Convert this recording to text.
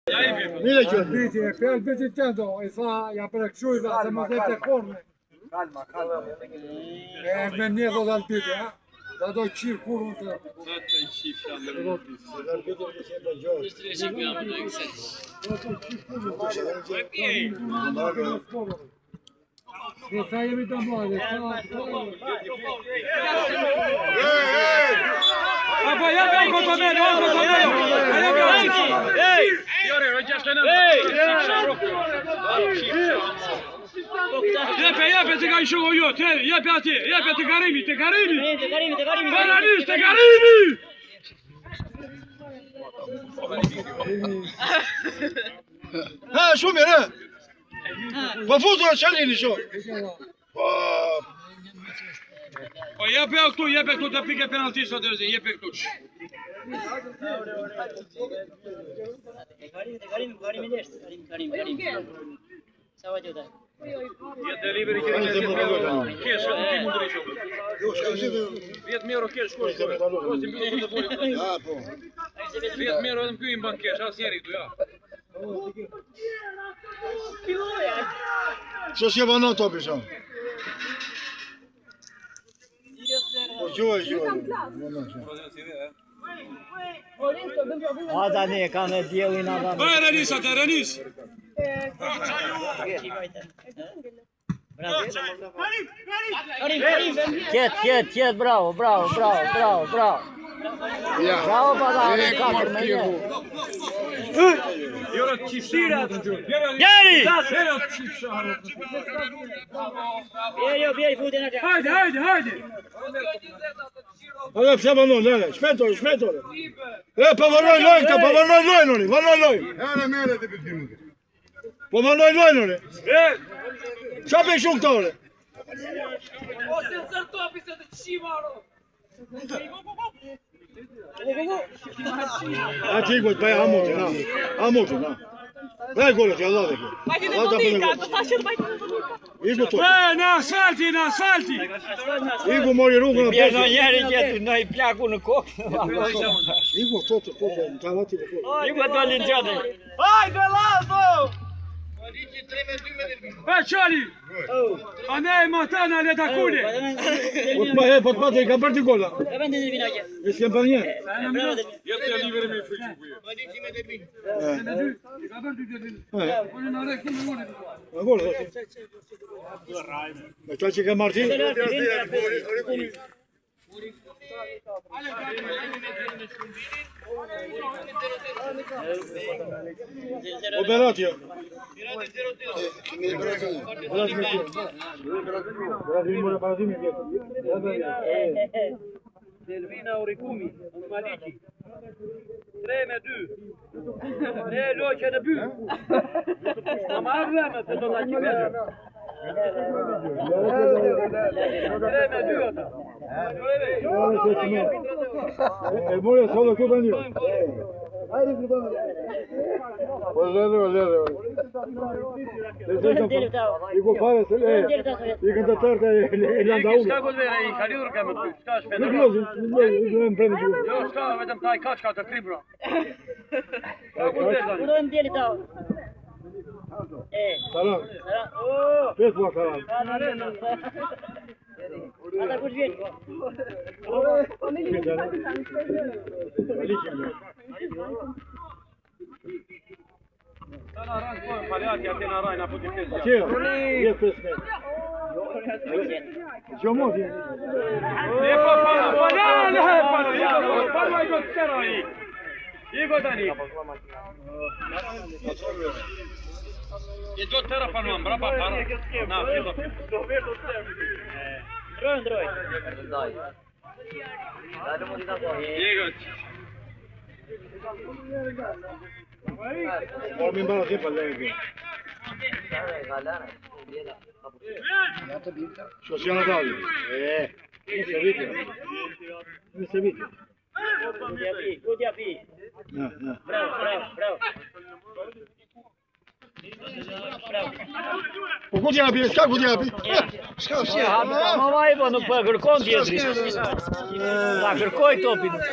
Mire që biti, për biti të do, I tha, ja prekëshuj dhe se më dhe të korme. Calma. Me një do dhe biti, ha? Da do qirë kurën të... Da të qirë shamë. Sa jemi të mbade, Apo jepe o Kotomelo, Ej! Fiore, rojgjashtë Jepe të ka i shumë jo, jepe ati, jepe të Karimi. Baranis të Karimi! Ha, shumë mirë, po futur e qëllini shumë. Po jepe këtu të pike penaltisë sot dërzi, jepe këtu. Karim. Sa vajtë të? Jetë deliveri që një kesh, në ti mundëri shumë. 10.000 euro kesh, shkoj shumë. Kosim bjudo të foli. 10.000 euro edhe më kjoj në banë kesh, asë njeri këtu, ja. Që s'je banon topi shumë? Po gjuaj. A tani e kanë djellin ata. Bëj Renis atë, Renis! Qetë, bravo. Bravo pa da, katër me një. Jora të qifshira! Jeri! Bjeri, futin atë. Hajde! Allora, pse banon, lele, shmetore. Po vanoj lojnë, vanoj lojnë. Mere të përdimu. Po vanoj lojnë, qa për shumë këtore? Ose në zërë topi se të qimaro! A që ikot, pa e hamotin, na. Baj gole që Allah dhe kjo. Bajti në Monika, të thashë të bajti në Monika. Iku to. Në asfalti! Iku mori rrugën në Bjerë në njeri gjetu në I plaku në kokë. Iku to të kokë, në kavati në kokë. Iku do linë gjatë. Hajde, Lazo! Qali! A ne e matana le ta kuli! Po të pate, I ka bërti gola. E vendin në vinagje. E s'kem për një. Jetë të liveri me fëqë buje. Ka bërë ty të linë. Unë në rekë në unë. Në gola, me qa që ke marti? Operatio. Delvina Urikumi, Maliki. 3-2. Ne loqe në by. Në marrë vëmë të do të qipesë. 3-2 ata. E more solo këtu për një. Po zërë. Iku fare se ikën të tërte e landa ullë. Shka godvera I kaliur kemë të shka shpendër. Nuk lozë, më premi që. Jo, shka vetëm taj kachka të kribra. Ku dojmë djeli ta? Salam. Pes po salam. Ata kush vjetë? Në rajnë pojnë paljati ati në rajnë apo t'i fesë. Qeo, jetë pesme. Qo moti? Ne po palo I do të tëra I tani. I do të tëra palo më brapa para. Na, filo. Ndroj. Jegot. Por mi mbara ti pa lege. Što si ona dali? Mi se vidi. Kudja pi. Na. Bravo. Po ku t'ja pi? Shka ku t'ja pi? Shka si? Mama I po nuk po e kërkon tjetëri. Ta kërkoj topin.